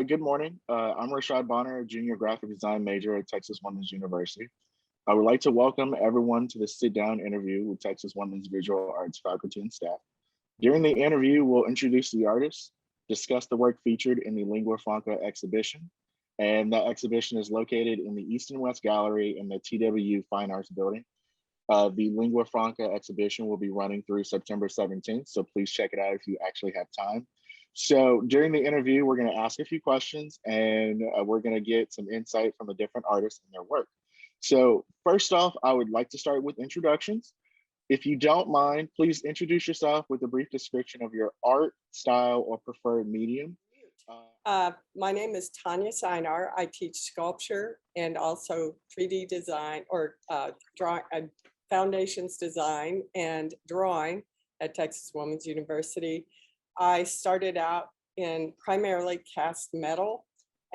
Good morning. I'm Rashad Bonner, a junior graphic design major at Texas Women's University. I would like to welcome everyone to the sit-down interview with Texas Women's Visual Arts faculty and staff. During the interview, we'll introduce the artists, discuss the work featured in the Lingua Franca exhibition, and that exhibition is located in the East and West Gallery in the TWU Fine Arts Building. The Lingua Franca exhibition will be running through September 17th, so please check it out if you actually have time. So during the interview, we're going to ask a few questions and we're going to get some insight from the different artists and their work. So first off, I would like to start with introductions. If you don't mind, please introduce yourself with a brief description of your art, style, or preferred medium. My name is Tanya Sinar. I teach sculpture and also 3D design or foundations design and drawing at Texas Women's University. I started out in primarily cast metal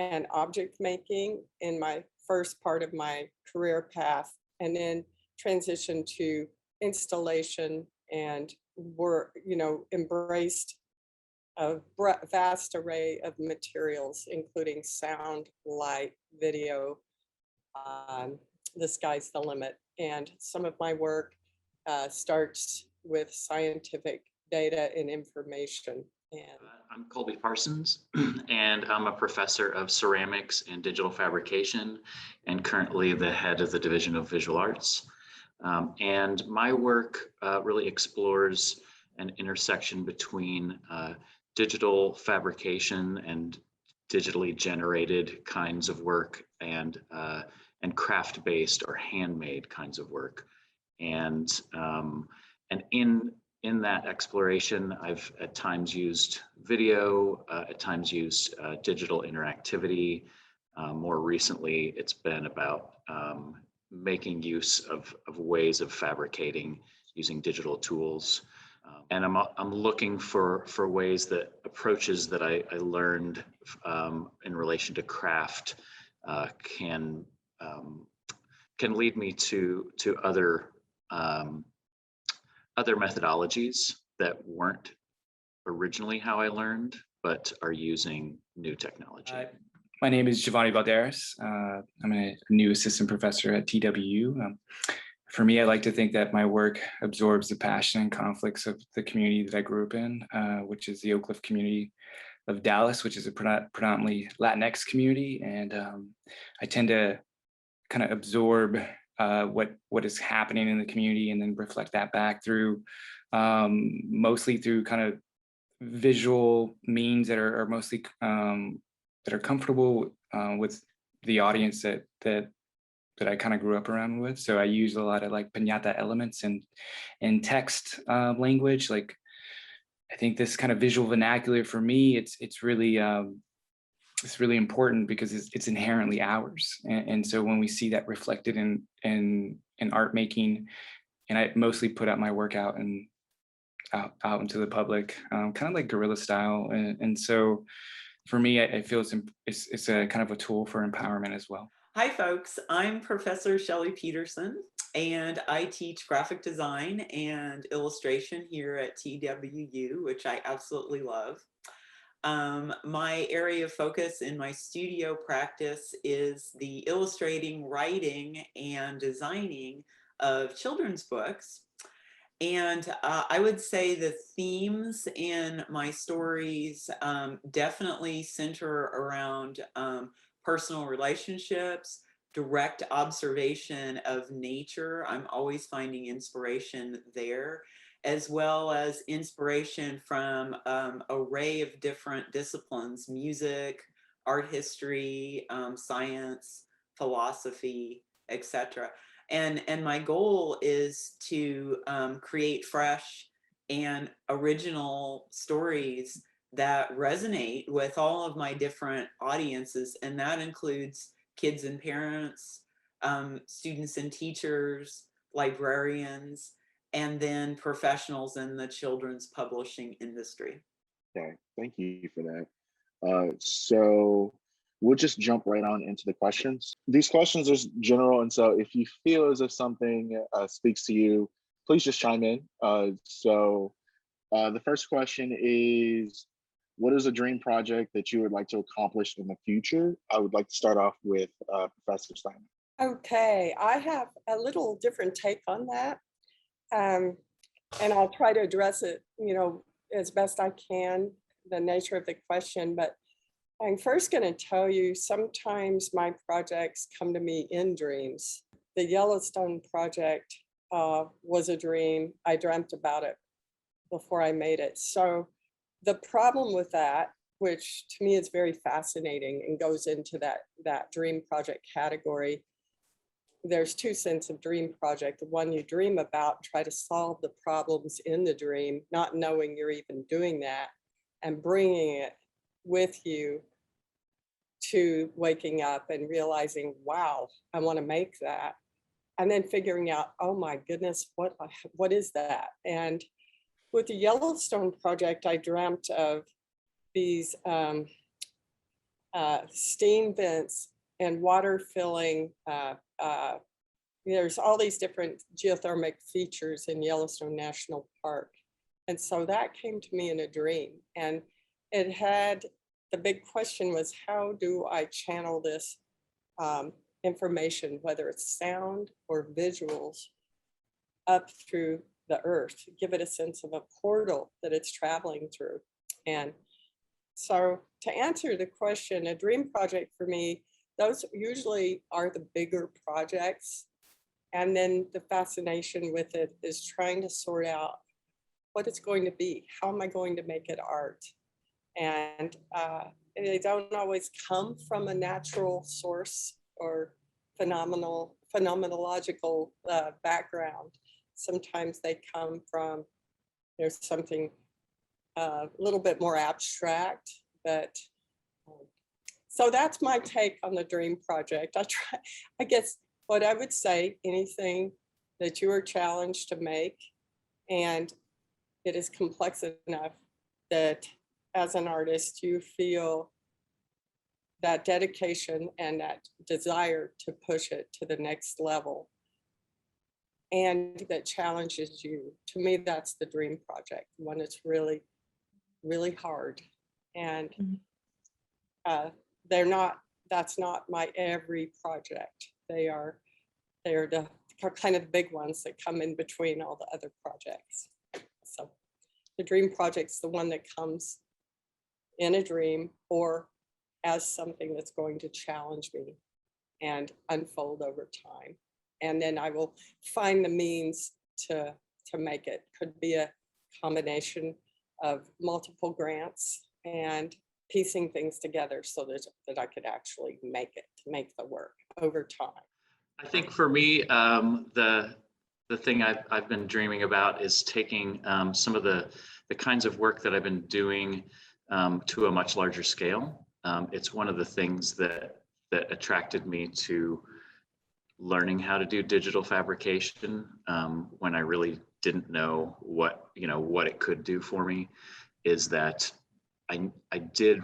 and object making in my first part of my career path, and then transitioned to installation and embraced a vast array of materials, including sound, light, video. The sky's the limit. And some of my work starts with scientific data and information. And I'm Colby Parsons, and I'm a professor of ceramics and digital fabrication, and currently the head of the Division of Visual Arts. And my work really explores an intersection between digital fabrication and digitally generated kinds of work and craft-based or handmade kinds of work. And in that exploration, I've at times used video, at times used digital interactivity. More recently, it's been about making use of ways of fabricating using digital tools. And I'm looking for ways that approaches that I learned in relation to craft can lead me to other methodologies that weren't originally how I learned, but are using new technology. My name is Giovanni Balderas. I'm a new assistant professor at TWU. For me, I like to think that my work absorbs the passion and conflicts of the community that I grew up in, which is the Oak Cliff community of Dallas, which is a predominantly Latinx community. And I tend to kind of absorb what is happening in the community and then reflect that back through mostly through kind of visual means that are mostly that are comfortable with the audience that I kind of grew up around with. So I use a lot of like Pinata elements and text language. Like I think this kind of visual vernacular for me, it's really important because it's inherently ours. And so when we see that reflected in art making, and I mostly put out my work out into the public, kind of like guerrilla style. And so for me, I feel it's a kind of a tool for empowerment as well. Hi folks, I'm Professor Shelly Peterson, and I teach graphic design and illustration here at TWU, which I absolutely love. My area of focus in my studio practice is the illustrating, writing, and designing of children's books. And I would say the themes in my stories definitely center around personal relationships, direct observation of nature. I'm always finding inspiration there, as well as inspiration from an array of different disciplines: music, art history, science, philosophy, etc. And my goal is to create fresh and original stories that resonate with all of my different audiences, and that includes kids and parents, students and teachers, librarians, and then professionals in the children's publishing industry. Okay, thank you for that. So we'll just jump right on into the questions. These questions are general, and so if you feel as if something speaks to you, please just chime in. So the first question is, what is a dream project that you would like to accomplish in the future? I would like to start off with Professor Steiner. Okay, I have a little different take on that. And I'll try to address it, as best I can, the nature of the question. But I'm first going to tell you, sometimes my projects come to me in dreams. The Yellowstone project was a dream. I dreamt about it before I made it. So the problem with that, which to me is very fascinating and goes into that dream project category, there's two senses of dream project. The one you dream about, try to solve the problems in the dream, not knowing you're even doing that, and bringing it with you to waking up and realizing, wow, I want to make that. And then figuring out, oh my goodness, what is that? And with the Yellowstone project, I dreamt of these steam vents and water filling. There's all these different geothermic features in Yellowstone National Park. And so that came to me in a dream. And it had, the big question was, how do I channel this information, whether it's sound or visuals, up through the earth, give it a sense of a portal that it's traveling through. And so to answer the question, a dream project for me, those usually are the bigger projects. And then the fascination with it is trying to sort out what it's going to be. How am I going to make it art? And they don't always come from a natural source or phenomenological background. Sometimes they come from, there's something a little bit more abstract, but so that's my take on the dream project. I guess what I would say, anything that you are challenged to make and it is complex enough that as an artist, you feel that dedication and that desire to push it to the next level, and that challenges you. To me, that's the dream project, one that's really, really hard. And that's not my every project. They are the kind of big ones that come in between all the other projects. So the dream project's the one that comes in a dream or as something that's going to challenge me and unfold over time. And then I will find the means to make it. Could be a combination of multiple grants and piecing things together so that I could actually make the work over time. I think for me, the thing I've been dreaming about is taking some of the kinds of work that I've been doing to a much larger scale. It's one of the things that attracted me to learning how to do digital fabrication when I really didn't know what it could do for me, is that I did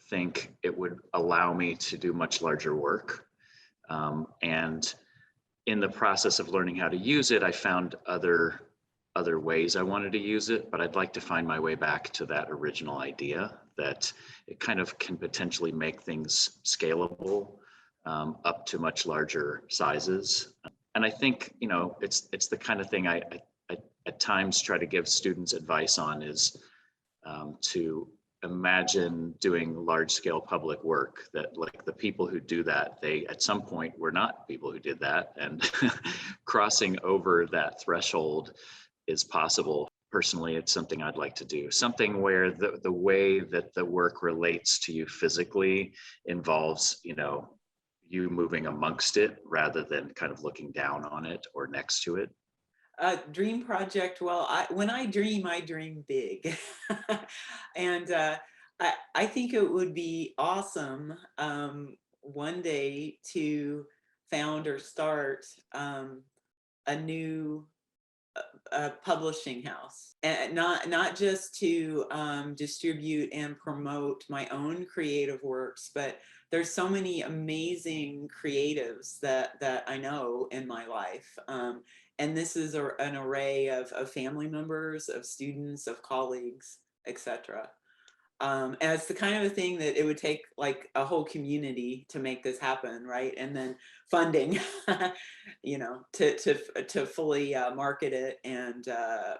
think it would allow me to do much larger work. And in the process of learning how to use it, I found other ways I wanted to use it, but I'd like to find my way back to that original idea that it kind of can potentially make things scalable up to much larger sizes. And I think, it's the kind of thing I at times try to give students advice on, is to imagine doing large scale public work, that like the people who do that, they at some point were not people who did that, and crossing over that threshold is possible. Personally, it's something I'd like to do, something where the way that the work relates to you physically involves, you moving amongst it rather than kind of looking down on it or next to it. Dream project. Well, when I dream big. And I think it would be awesome one day to found or start a new publishing house, and not just to distribute and promote my own creative works, but there's so many amazing creatives that I know in my life. And this is an array of family members, of students, of colleagues, etc. as the kind of a thing that it would take like a whole community to make this happen, right? And then funding, you know, to fully market it and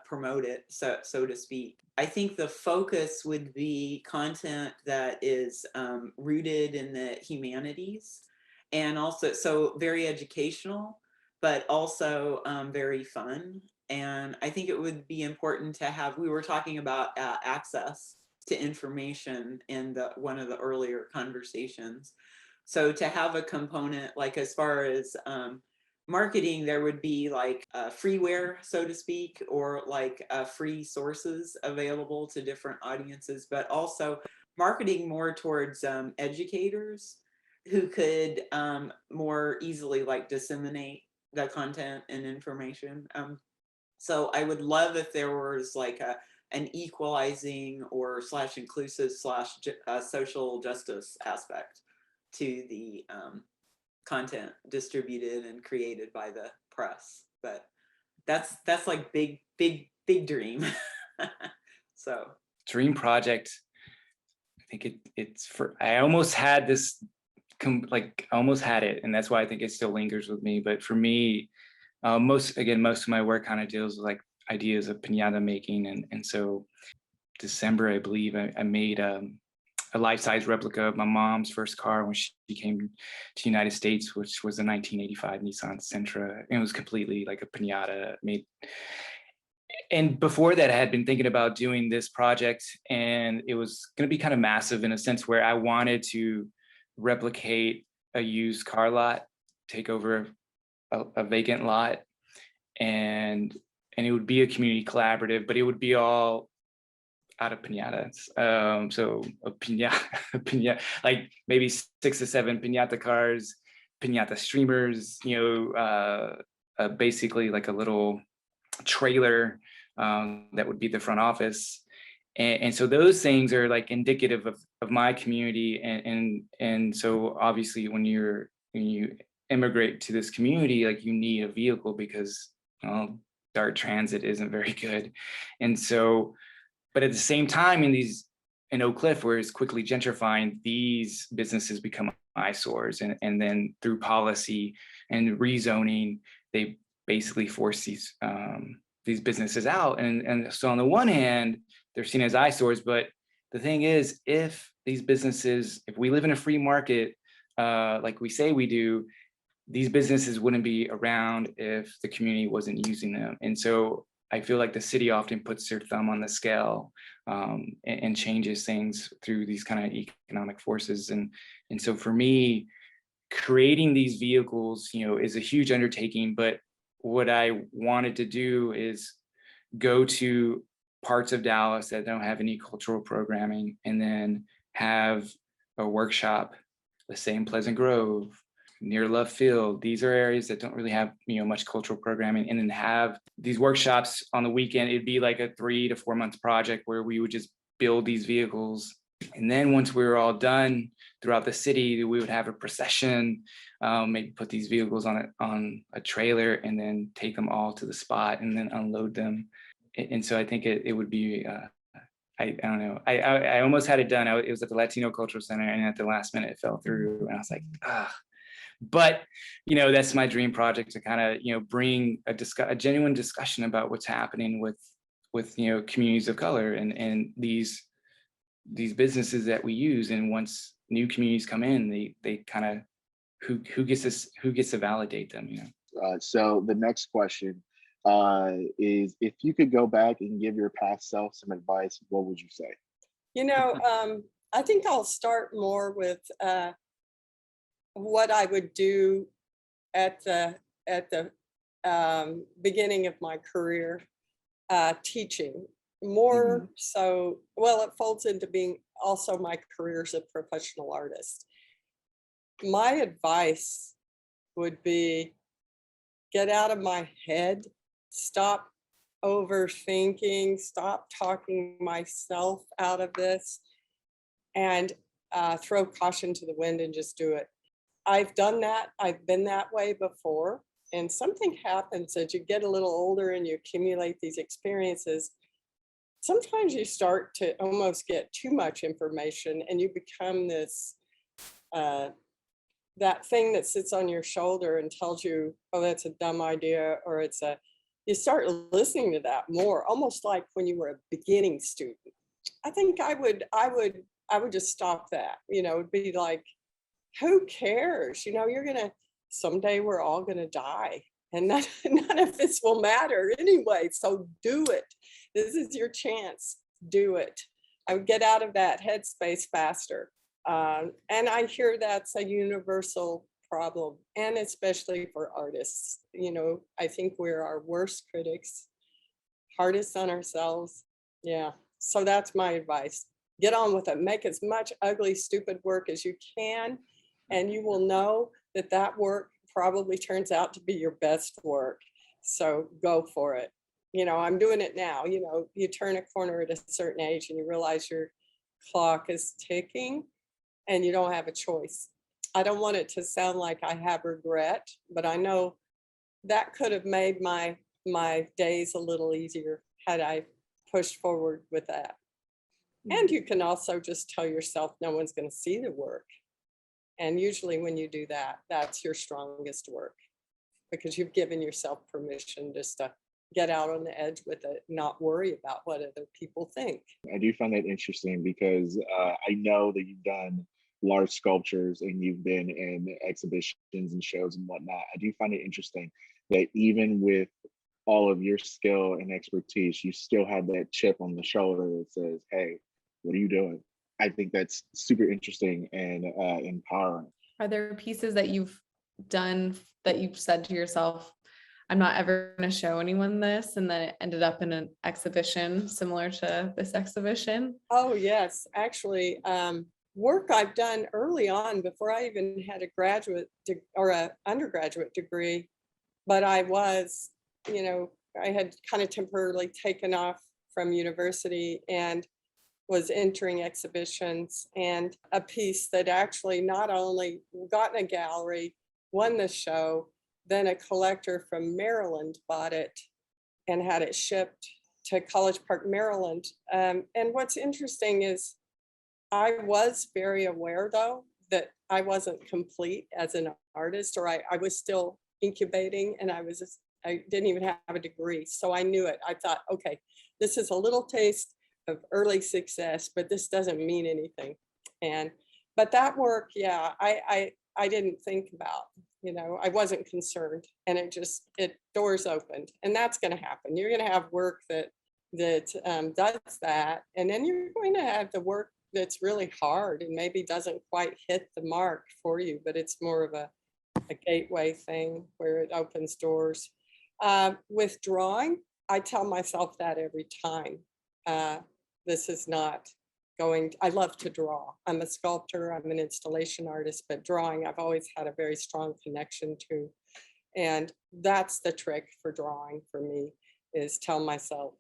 promote it, so to speak. I think the focus would be content that is rooted in the humanities, and also so very educational, but also very fun. And I think it would be important to have, we were talking about access to information in one of the earlier conversations. So to have a component, like as far as marketing, there would be like freeware, so to speak, or like free sources available to different audiences, but also marketing more towards educators who could more easily like disseminate the content and information. So I would love if there was like an equalizing or / inclusive / social justice aspect to the content distributed and created by the press. But that's like big dream. So dream project. I think it's for, I almost had this, like almost had it, and that's why I think it still lingers with me. But for me, most of my work kind of deals with like ideas of pinata making, and so December, I believe, I made a life-size replica of my mom's first car when she came to the United States, which was a 1985 Nissan Sentra. And it was completely like a pinata made. And before that, I had been thinking about doing this project, and it was going to be kind of massive in a sense where I wanted to replicate a used car lot, take over a vacant lot, and it would be a community collaborative, but it would be all out of pinatas. So a pinata, like maybe 6 to 7 pinata cars, pinata streamers, basically like a little trailer that would be the front office. And so those things are like indicative of my community. And so obviously when you immigrate to this community, like you need a vehicle because DART transit isn't very good. And so, but at the same time in Oak Cliff, where it's quickly gentrifying, these businesses become eyesores. And then through policy and rezoning, they basically force these businesses out. And so on the one hand, they're seen as eyesores, but the thing is, if these businesses, if we live in a free market, like we say we do, these businesses wouldn't be around if the community wasn't using them. And so I feel like the city often puts their thumb on the scale and changes things through these kind of economic forces. And so for me, creating these vehicles, is a huge undertaking. But what I wanted to do is go to parts of Dallas that don't have any cultural programming, and then have a workshop, let's say in Pleasant Grove, near Love Field. These are areas that don't really have much cultural programming, and then have these workshops on the weekend. It'd be like a 3 to 4 month project where we would just build these vehicles. And then once we were all done throughout the city, we would have a procession, maybe put these vehicles on a trailer, and then take them all to the spot and then unload them. And so I think it would be, I don't know, I almost had it done. It was at the Latino Cultural Center, and at the last minute it fell through, and I was like, But that's my dream project, to kind of bring a genuine discussion about what's happening with communities of color and these businesses that we use. And once new communities come in, they kind of who gets to validate them. So the next question is, if you could go back and give your past self some advice, what would you say? I think I'll start more with what I would do at the beginning of my career, teaching more. So, well, it folds into being also my career as a professional artist. My advice would be, get out of my head, stop overthinking, stop talking myself out of this, and throw caution to the wind and just do it. I've done that. I've been that way before. And something happens as you get a little older and you accumulate these experiences. sometimes you start to almost get too much information and you become this, that thing that sits on your shoulder and tells you, oh, that's a dumb idea, or you start listening to that more, almost like when you were a beginning student. I think I would just stop that, it'd be like, who cares? Someday we're all gonna die and none of this will matter anyway. So do it. This is your chance. Do it. I would get out of that headspace faster. And I hear that's a universal problem, and especially for artists. I think we're our worst critics, hardest on ourselves. Yeah. So that's my advice. Get on with it. Make as much ugly, stupid work as you can, and you will know that that work probably turns out to be your best work. So go for it. I'm doing it now. You turn a corner at a certain age and you realize your clock is ticking and you don't have a choice. I don't want it to sound like I have regret, but I know that could have made my days a little easier had I pushed forward with that. And you can also just tell yourself no one's going to see the work. And usually when you do that, that's your strongest work, because you've given yourself permission just to get out on the edge with it, not worry about what other people think. I do find that interesting because I know that you've done large sculptures and you've been in exhibitions and shows and whatnot. I do find it interesting that even with all of your skill and expertise, you still have that chip on the shoulder that says, hey, what are you doing? I think that's super interesting and empowering. Are there pieces that you've done that you've said to yourself, I'm not ever going to show anyone this, and then it ended up in an exhibition similar to this exhibition? Oh, yes. Actually, work I've done early on before I even had a graduate or an undergraduate degree, but I was, I had kind of temporarily taken off from university and was entering exhibitions, and a piece that actually not only got in a gallery, won the show, then a collector from Maryland bought it and had it shipped to College Park, Maryland. And what's interesting is I was very aware, though, that I wasn't complete as an artist, or I was still incubating, and I didn't even have a degree. So I knew it. I thought, okay, this is a little taste of early success, but this doesn't mean anything. But that work, yeah, I didn't think about, I wasn't concerned, and it doors opened, and that's going to happen. You're going to have work that does that, and then you're going to have the work that's really hard and maybe doesn't quite hit the mark for you, but it's more of a gateway thing where it opens doors. With drawing, I tell myself that every time. This is not going, I love to draw. I'm a sculptor, I'm an installation artist, but drawing, I've always had a very strong connection to. And that's the trick for drawing for me, is tell myself,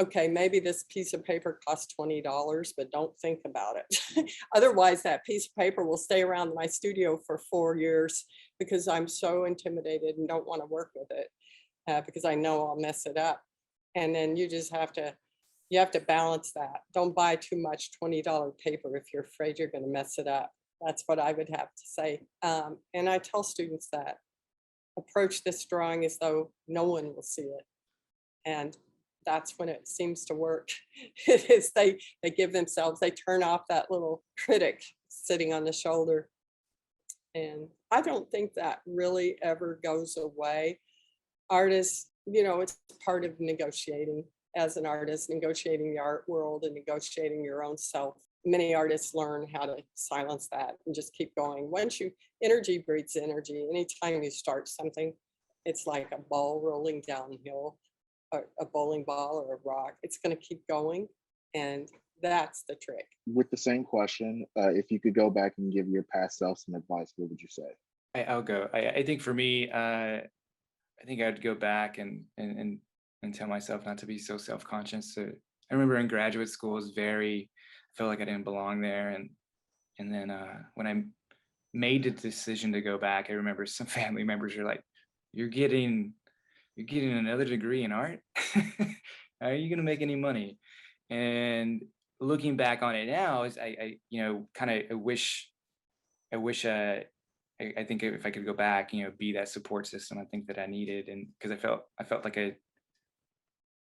okay, maybe this piece of paper costs $20, but don't think about it. Otherwise, that piece of paper will stay around my studio for 4 years because I'm so intimidated and don't want to work with it because I know I'll mess it up. And then you just have to balance that. Don't buy too much $20 paper if you're afraid you're going to mess it up. That's what I would have to say. And I tell students that approach this drawing as though no one will see it. And that's when it seems to work. It is they turn off that little critic sitting on the shoulder. And I don't think that really ever goes away. Artists, it's part of negotiating as an artist, negotiating the art world and negotiating your own self. Many artists learn how to silence that and just keep going. Energy breeds energy. Anytime you start something, it's like a ball rolling downhill, a bowling ball or a rock. It's going to keep going. And that's the trick. With the same question, if you could go back and give your past self some advice, what would you say? I'll go. I think for me, I think I'd go back and tell myself not to be so self-conscious. I remember in graduate school, I felt like I didn't belong there. And then when I made the decision to go back, I remember some family members were like, you're getting another degree in art? How are you going to make any money? And looking back on it now, is I kind of I wish I think if I could go back, be that support system, I think that I needed, and because I felt like I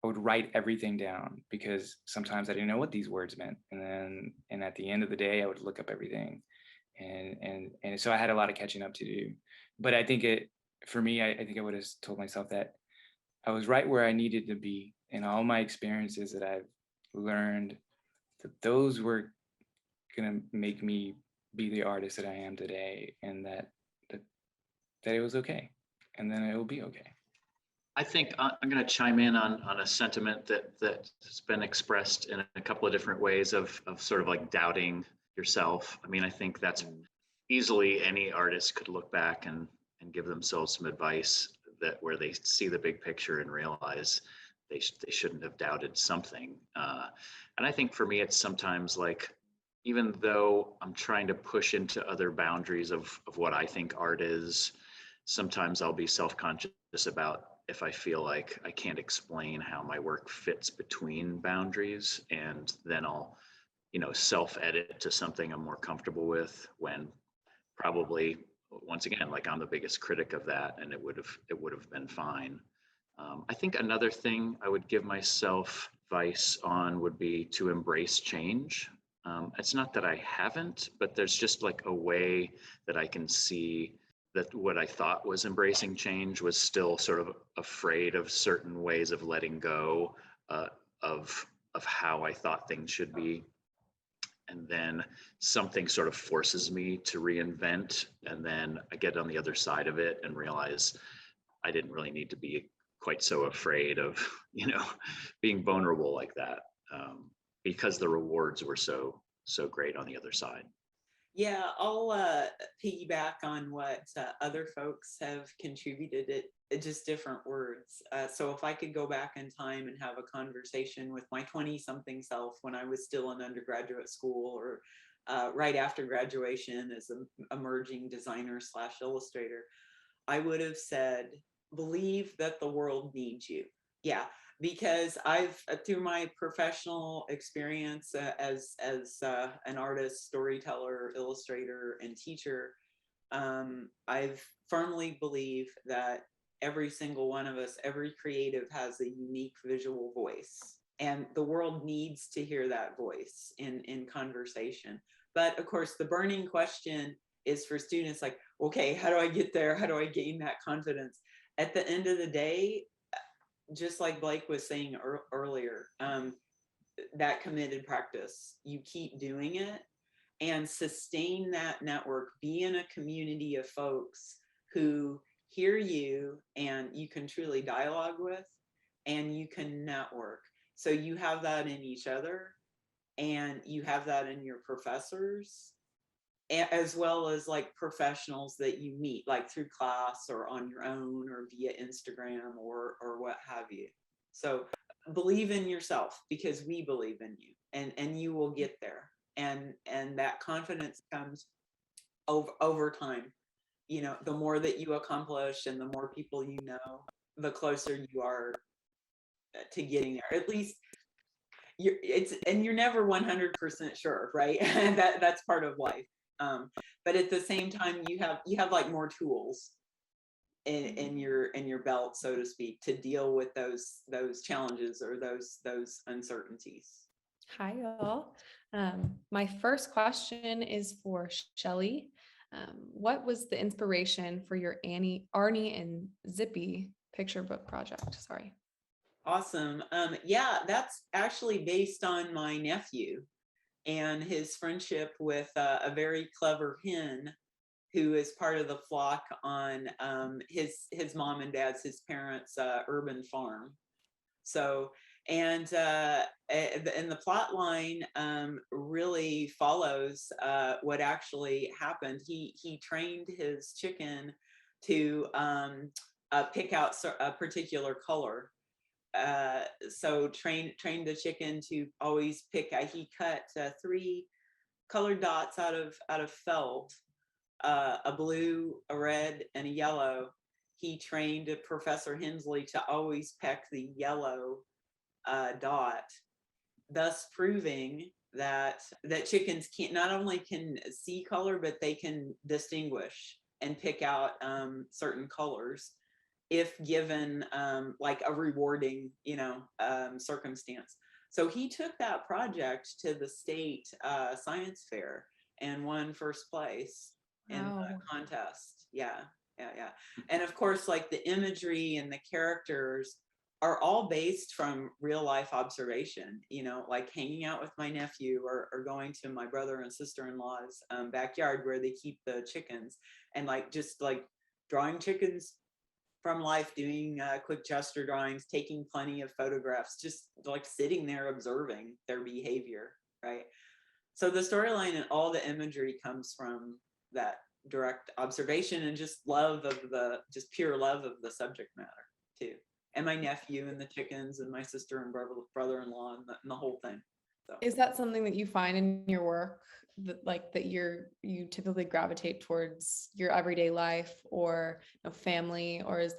would write everything down because sometimes I didn't know what these words meant, and at the end of the day, I would look up everything, and so I had a lot of catching up to do. But I think for me, I think I would have told myself that I was right where I needed to be, and all my experiences that I've learned, that those were gonna make me be the artist that I am today, and that it was okay, and then it will be okay. I think I'm going to chime in on a sentiment that's been expressed in a couple of different ways of sort of like doubting yourself. I mean, I think that's easily any artist could look back and give themselves some advice that where they see the big picture and realize they shouldn't have doubted something. And I think for me, it's sometimes like, even though I'm trying to push into other boundaries of what I think art is, sometimes I'll be self-conscious about if I feel like I can't explain how my work fits between boundaries, and then I'll, self-edit to something I'm more comfortable with, when probably, once again, like I'm the biggest critic of that, and it would have been fine. I think another thing I would give myself advice on would be to embrace change. It's not that I haven't, but there's just like a way that I can see that what I thought was embracing change was still sort of afraid of certain ways of letting go of how I thought things should be. And then something sort of forces me to reinvent, and then I get on the other side of it and realize I didn't really need to be quite so afraid of, being vulnerable like that, because the rewards were so great on the other side. Yeah, I'll piggyback on what other folks have contributed, it just different words. So if I could go back in time and have a conversation with my 20-something self when I was still in undergraduate school, or right after graduation as an emerging designer / illustrator, I would have said, believe that the world needs you. Yeah, because I've, through my professional experience as an artist, storyteller, illustrator, and teacher, I've firmly believe that every single one of us, every creative, has a unique visual voice, and the world needs to hear that voice in conversation. But of course, the burning question is for students, like, okay, how do I get there? How do I gain that confidence? At the end of the day, just like Blake was saying earlier, that committed practice, you keep doing it and sustain that network, be in a community of folks who hear you and you can truly dialogue with, and you can network. So you have that in each other, and you have that in your professors, as well as like professionals that you meet, like through class or on your own or via Instagram or what have you. So believe in yourself, because we believe in you, and you will get there. And that confidence comes over time. The more that you accomplish and the more people you know, the closer you are to getting there. At least you're never 100% sure, right? And that's part of life. But at the same time, you have like more tools in your belt, so to speak, to deal with those challenges or those uncertainties. Hi, y'all. My first question is for Shelly. What was the inspiration for your Arnie and Zippy picture book project? Sorry. Awesome. Yeah, that's actually based on my nephew and his friendship with a very clever hen who is part of the flock on his mom and dad's, his parents' urban farm. So, and the plot line really follows what actually happened. He trained his chicken to pick out a particular color. So trained the chicken to always pick. He cut 3 colored dots out of felt, a blue, a red, and a yellow. He trained Professor Hensley to always pick the yellow dot, thus proving that chickens can't not only can see color, but they can distinguish and pick out certain colors if given like a rewarding, circumstance. So he took that project to the state science fair and won first place in the contest. Yeah. And of course, like the imagery and the characters are all based from real life observation, like hanging out with my nephew or going to my brother and sister-in-law's backyard where they keep the chickens, and like just like drawing chickens from life, doing quick gesture drawings, taking plenty of photographs, just like sitting there observing their behavior, right? So the storyline and all the imagery comes from that direct observation and just pure love of the subject matter too. And my nephew and the chickens and my sister and brother-in-law and the whole thing. So. Is that something that you find in your work that you typically gravitate towards your everyday life or family, or was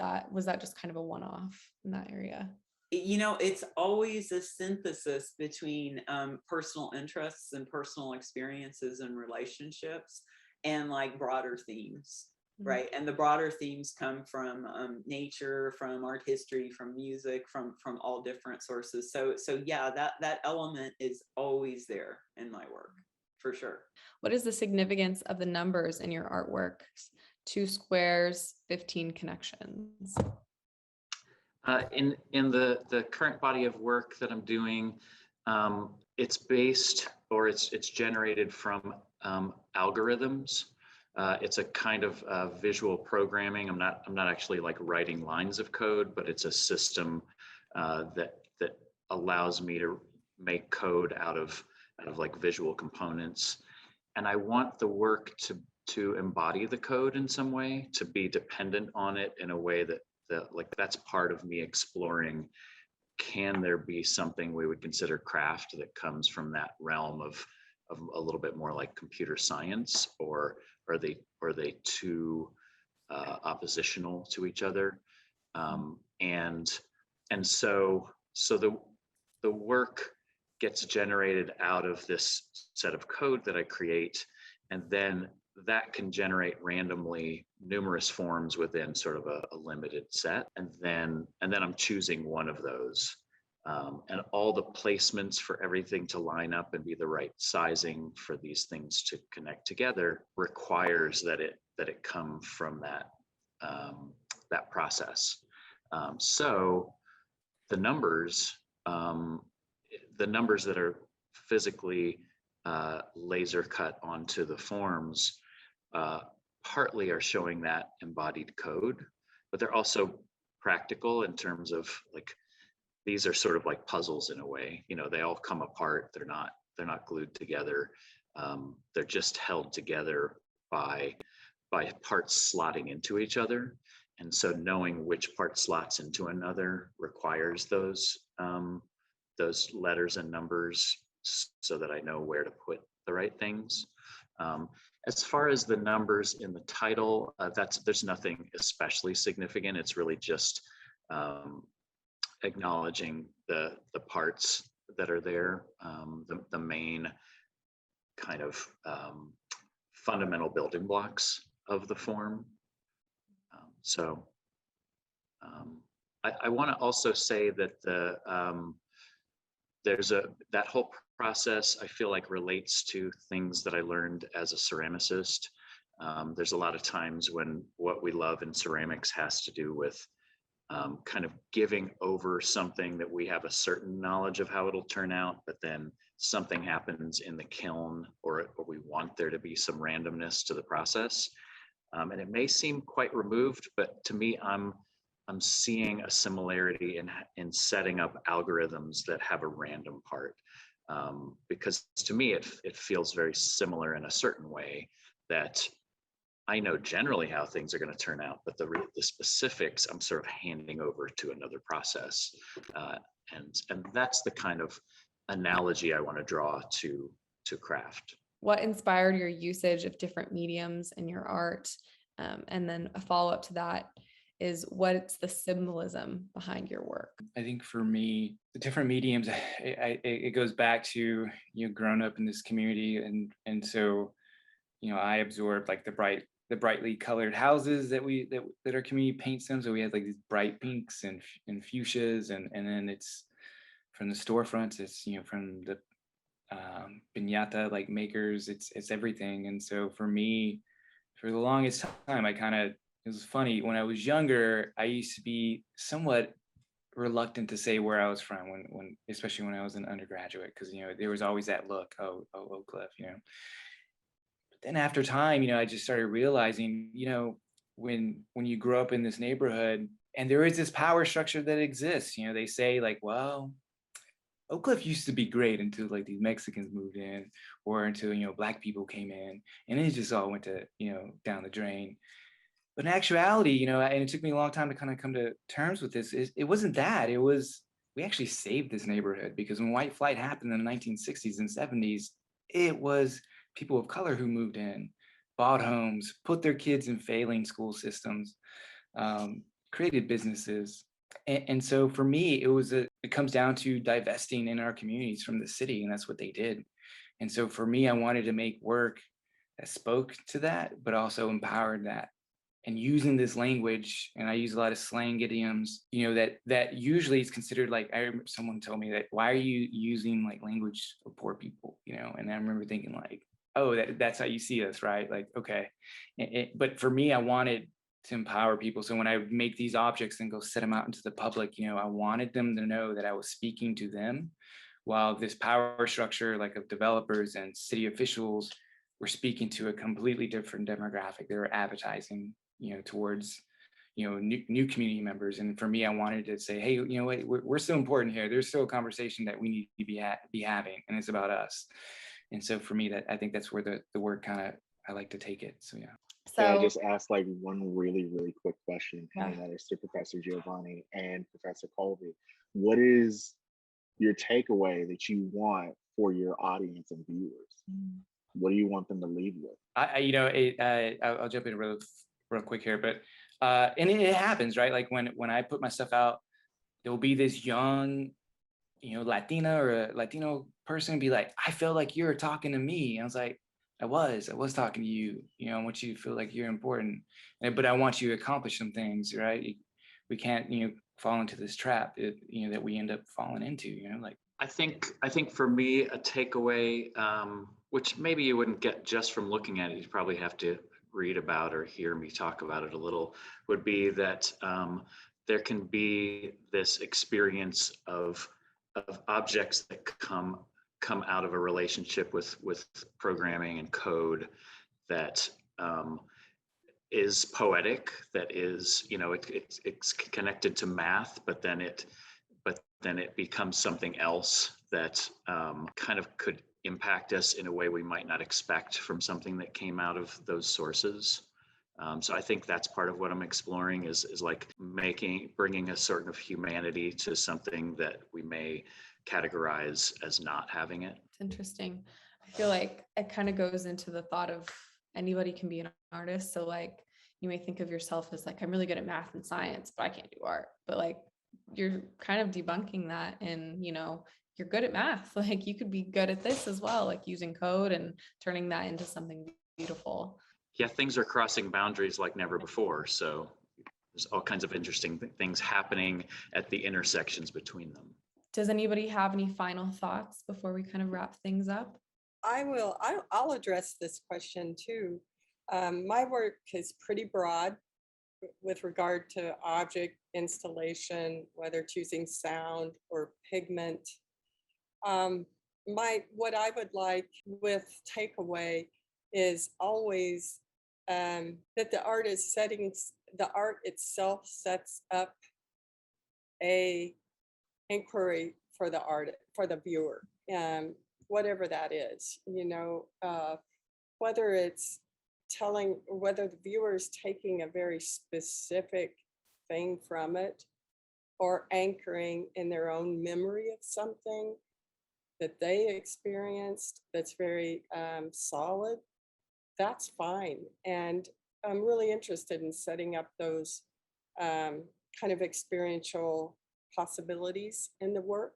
that just kind of a one-off in that area? It's always a synthesis between personal interests and personal experiences and relationships and like broader themes. Right. And the broader themes come from nature, from art history, from music, from all different sources. So yeah, that element is always there in my work, for sure. What is the significance of the numbers in your artwork? 2 squares, 15 connections. In the current body of work that I'm doing, it's based, or it's generated from algorithms. It's a kind of visual programming. I'm not actually like writing lines of code, but it's a system that allows me to make code out of like visual components. And I want the work to embody the code in some way, to be dependent on it in a way that like that's part of me exploring. Can there be something we would consider craft that comes from that realm of a little bit more like computer science, or are they too oppositional to each other? And so the work gets generated out of this set of code that I create, and then that can generate randomly numerous forms within sort of a limited set, and then I'm choosing one of those. And all the placements for everything to line up and be the right sizing for these things to connect together requires that it come from that process. So the numbers that are physically laser cut onto the forms partly are showing that embodied code, but they're also practical in terms of like, these are sort of like puzzles in a way. They all come apart. They're not glued together. They're just held together by parts slotting into each other. And so knowing which part slots into another requires those letters and numbers so that I know where to put the right things. As far as the numbers in the title, there's nothing especially significant. It's really just acknowledging the parts that are there, the main kind of fundamental building blocks of the form. I want to also say that that whole process I feel like relates to things that I learned as a ceramicist. There's a lot of times when what we love in ceramics has to do with kind of giving over something that we have a certain knowledge of how it'll turn out, but then something happens in the kiln, or we want there to be some randomness to the process. And it may seem quite removed, but to me, I'm seeing a similarity in setting up algorithms that have a random part. Because to me, it feels very similar in a certain way, that I know generally how things are going to turn out, but the specifics I'm sort of handing over to another process. And that's the kind of analogy I want to draw to craft. What inspired your usage of different mediums in your art? And then a follow-up to that, is what's the symbolism behind your work? I think for me, the different mediums, it goes back to, growing up in this community. And so, I absorbed like the brightly colored houses that our community paints them. So we had like these bright pinks and fuchsias, and then it's from the storefronts, it's, from the pinata like makers, it's everything. And so for me, for the longest time, it was funny. When I was younger, I used to be somewhat reluctant to say where I was from when especially when I was an undergraduate, because there was always that look, Oak Cliff. But then after time, I just started realizing, when you grow up in this neighborhood and there is this power structure that exists, they say like, well, Oak Cliff used to be great until like these Mexicans moved in, or until Black people came in, and it just all went to down the drain. But in actuality, and it took me a long time to kind of come to terms with this, it wasn't that. It was, we actually saved this neighborhood, because when white flight happened in the 1960s and 70s, it was people of color who moved in, bought homes, put their kids in failing school systems, created businesses. And so for me, it comes down to divesting in our communities from the city, and that's what they did. And so for me, I wanted to make work that spoke to that, but also empowered that. And using this language, and I use a lot of slang idioms, that usually is considered like, I remember someone told me that, why are you using like language of poor people, And I remember thinking like, oh, that's how you see us, right? Like, okay. But for me, I wanted to empower people. So when I make these objects and go set them out into the public, I wanted them to know that I was speaking to them, while this power structure like of developers and city officials were speaking to a completely different demographic. They were advertising towards new community members. And for me, I wanted to say, hey, what, we're still important here. There's still a conversation that we need to be having, and it's about us. And so for me, that I think that's where the work I like to take it. So yeah. Can I So just ask like one really, really quick question, Yeah. and that is to Professor Giovanni and Professor Colby. What is your takeaway that you want for your audience and viewers? What do you want them to leave with? I'll jump in real quick here, but and it happens, right? Like when I put my stuff out, there will be this young, Latina or a Latino person be like, I feel like you're talking to me. And I was like, I was talking to you. I want you to feel like you're important, but I want you to accomplish some things, right? We can't, fall into this trap, that we end up falling into, like. I think for me, a takeaway, which maybe you wouldn't get just from looking at it, you probably have to read about or hear me talk about it a little, would be that there can be this experience of objects that come out of a relationship with programming and code that is poetic, that is, it's connected to math, but then it becomes something else that kind of could impact us in a way we might not expect from something that came out of those sources. So I think that's part of what I'm exploring is like bringing a sort of humanity to something that we may categorize as not having it. it's interesting. I feel like it kind of goes into the thought of anybody can be an artist. So like you may think of yourself as like, I'm really good at math and science, but I can't do art. But like you're kind of debunking that, and you're good at math. Like you could be good at this as well, like using code and turning that into something beautiful. Yeah, things are crossing boundaries like never before. So there's all kinds of interesting things happening at the intersections between them. Does anybody have any final thoughts before we kind of wrap things up? I'll address this question too. My work is pretty broad with regard to object installation, whether choosing sound or pigment. What I would like with takeaway is always that the art itself sets up a inquiry for the viewer, whatever that is, whether it's whether the viewer is taking a very specific thing from it or anchoring in their own memory of something that they experienced that's very solid, that's fine. And I'm really interested in setting up those kind of experiential possibilities in the work.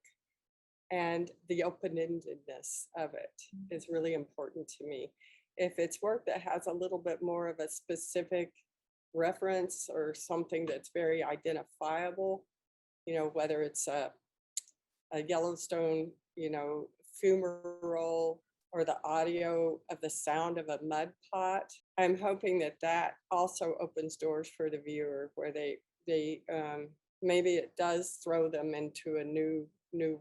And the open-endedness of it is really important to me. If it's work that has a little bit more of a specific reference or something that's very identifiable, you know, whether it's a Yellowstone, you know, fumarole, or the audio of the sound of a mud pot, I'm hoping that that also opens doors for the viewer, where they maybe it does throw them into a new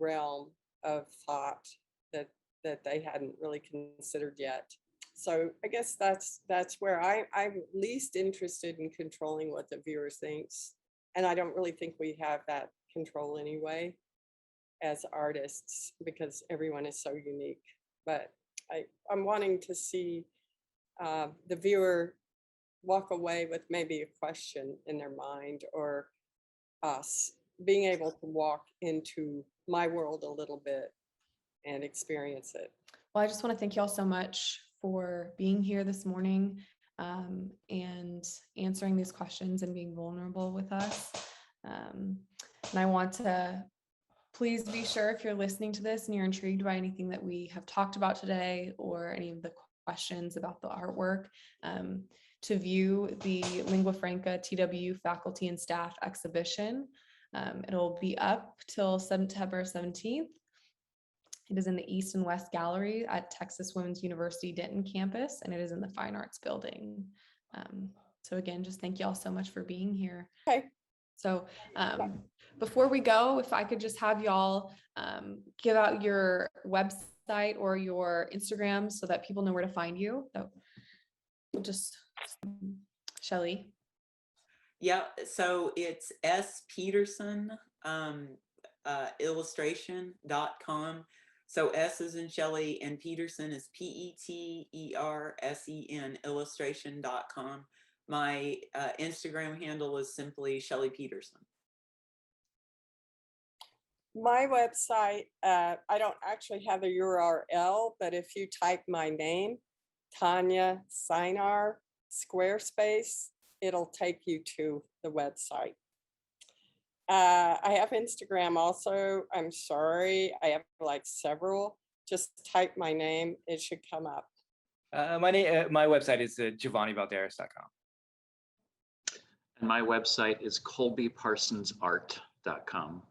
realm of thought that they hadn't really considered yet. So I guess that's where I'm least interested in controlling what the viewer thinks. And I don't really think we have that control anyway as artists, because everyone is so unique. But I'm wanting to see the viewer walk away with maybe a question in their mind, or us being able to walk into my world a little bit and experience it. Well, I just want to thank you all so much for being here this morning and answering these questions and being vulnerable with us. And I want to please be sure, if you're listening to this and you're intrigued by anything that we have talked about today, or any of the questions about the artwork, to view the Lingua Franca TWU faculty and staff exhibition. It'll be up till September 17th. It is in the East and West Gallery at Texas Women's University Denton campus, and it is in the Fine Arts Building. So again, just thank you all so much for being here. Okay. So before we go, if I could just have y'all give out your website or your Instagram so that people know where to find you. So just Shelly. Yeah, so it's S Peterson illustration.com. So S is in Shelly and Peterson is PETERSEN illustration.com. My Instagram handle is simply Shelly Peterson. My website, I don't actually have a URL, but if you type my name, Tanya Sinar, Squarespace, it'll take you to the website. I have Instagram also. I'm sorry, I have like several. Just type my name, it should come up. My website is giovannibalderas.com. And my website is colbyparsonsart.com.